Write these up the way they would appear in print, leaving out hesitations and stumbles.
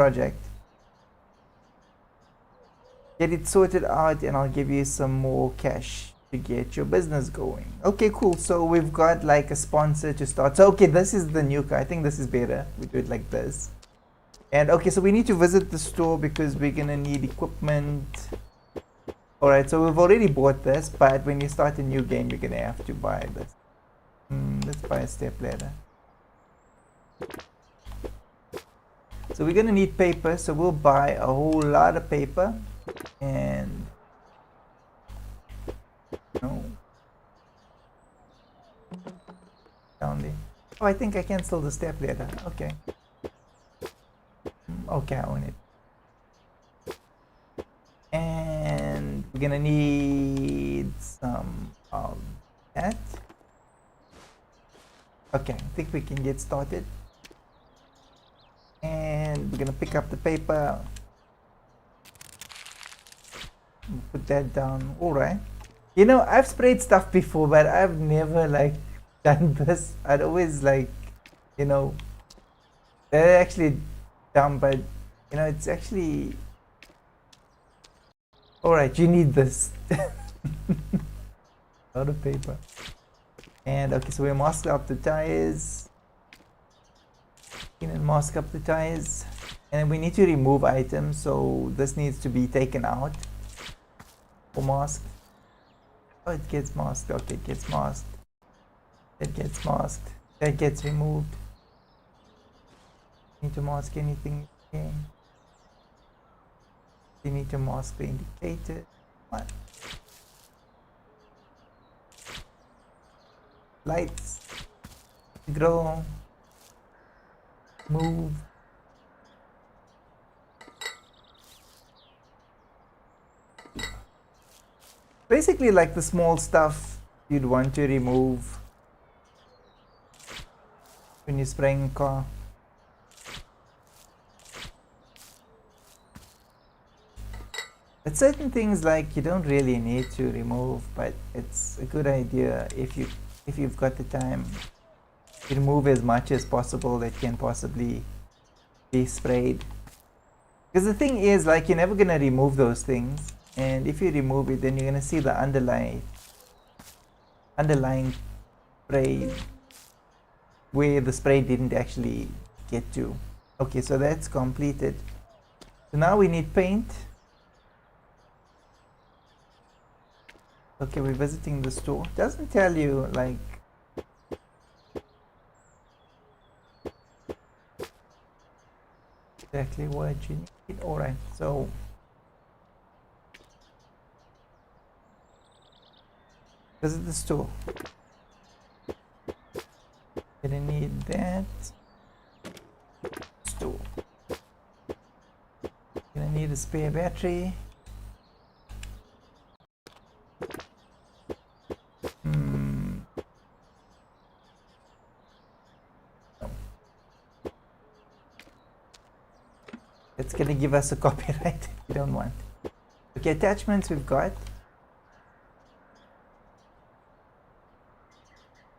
project. Get it sorted out and I'll give you some more cash to get your business going. Okay, cool. So we've got like a sponsor to start. So okay, this is the new car. I think this is better. We do it like this. And okay, so we need to visit the store because we're gonna need equipment. Alright, so we've already bought this, but when you start a new game, you're gonna have to buy this. Let's buy a step ladder. So we're gonna need paper, so we'll buy a whole lot of paper. And no, down there. Oh, I think I cancelled the step ladder. Okay. Okay, I own it. And we're gonna need some of that. Okay, I think we can get started. And we're gonna pick up the paper. Put that down. Alright. You know, I've sprayed stuff before, but I've never like done this. I'd always like, you know, they're actually dumb, but you know, it's actually alright. You need this. A lot of paper. And okay, so we mask up the tires. And mask up the tires. And we need to remove items, so this needs to be taken out. Or masked. Oh, it gets masked. Okay, it gets masked. It gets masked. That gets removed. Need to mask anything again. You need to mask the indicator. What? Lights. Grow. Move. Basically like the small stuff you'd want to remove when you're spraying a car. But certain things like you don't really need to remove, but it's a good idea if you've got the time to remove as much as possible that can possibly be sprayed. Because the thing is, like, you're never gonna remove those things. And if you remove it, then you're gonna see the underlying spray where the spray didn't actually get to. Okay, so that's completed. So now we need paint. Okay, we're visiting the store. Doesn't tell you like exactly what you need. Alright, so visit the store. Gonna need that. Store. Gonna need a spare battery. It's gonna give us a copyright we don't want. Okay, attachments we've got.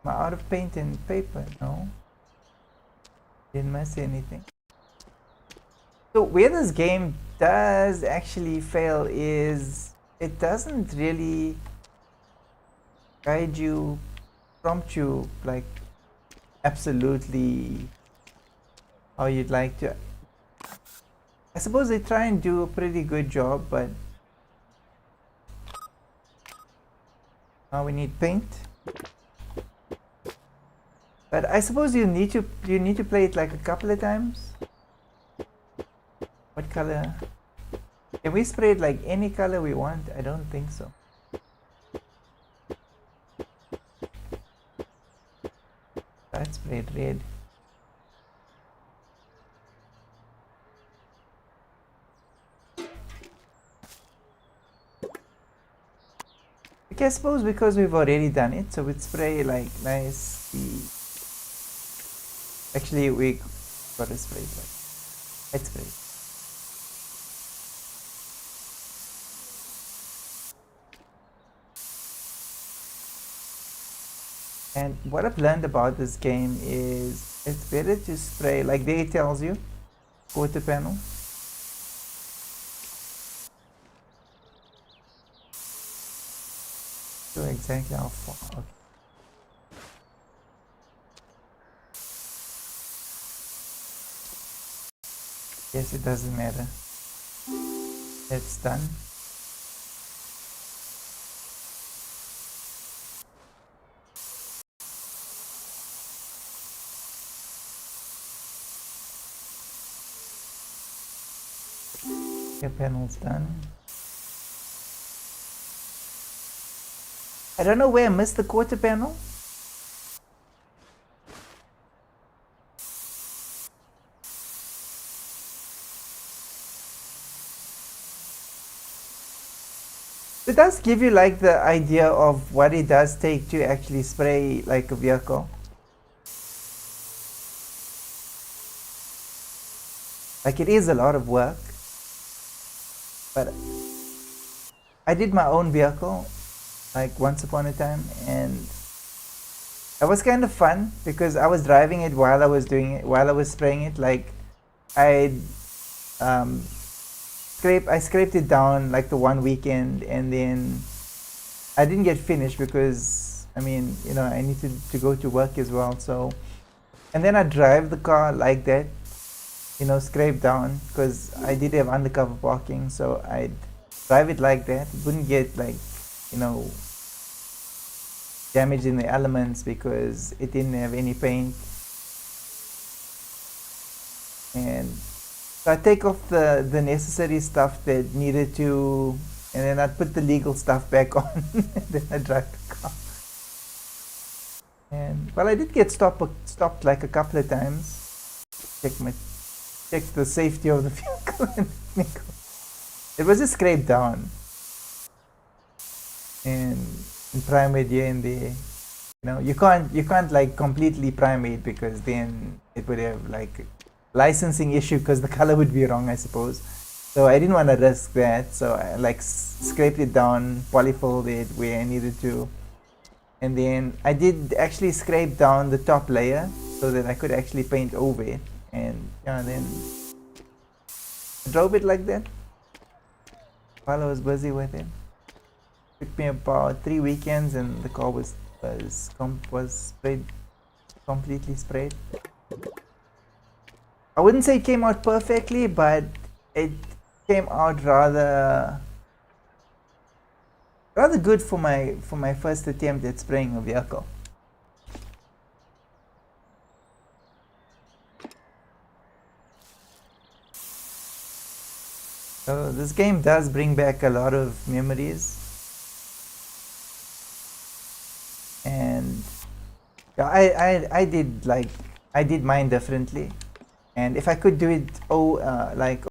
Am I out of paint and paper? No. Didn't miss anything. So where this game does actually fail is it doesn't really guide you, prompt you like absolutely how you'd like to. I suppose they try and do a pretty good job, but now we need paint. But I suppose you need to play it like a couple of times. What color? Can we spray it like any color we want? I don't think so. Let's spray it red. Okay, I suppose because we've already done it, so we'd spray like nice. Actually, we got to spray it. Let's spray it. And what I've learned about this game is it's better to spray, like there it tells you, quarter panel. So exactly how far. Okay. Yes, it doesn't matter. It's done. Your panel's done. I don't know where I missed the quarter panel. It does give you like the idea of what it does take to actually spray like a vehicle. Like it is a lot of work, but I did my own vehicle like once upon a time, and it was kind of fun because I was driving it while I was doing it, while I was spraying it. Like I scraped it down like the one weekend, and then I didn't get finished because I mean, you know, I needed to go to work as well. So, and then I drive the car like that, you know, scrape down, because I did have undercover parking, so I'd drive it like that. It wouldn't get like, you know, damage in the elements because it didn't have any paint. And so I take off the necessary stuff that needed to, and then I'd put the legal stuff back on, and then I drive the car. And well, I did get stopped like a couple of times. Check the safety of the vehicle and it was just scraped down and prime it here and there. You know, you can't like completely prime it because then it would have like licensing issue because the color would be wrong, I suppose. So I didn't want to risk that, so I like scraped it down, polyfold it where I needed to, and then I did actually scrape down the top layer so that I could actually paint over it, and yeah, then I drove it like that while I was busy with it. It took me about 3 weekends, and the car was sprayed, completely sprayed. I wouldn't say it came out perfectly, but it came out rather good for my first attempt at spraying a vehicle. So this game does bring back a lot of memories, and I did mine differently, and if I could do it like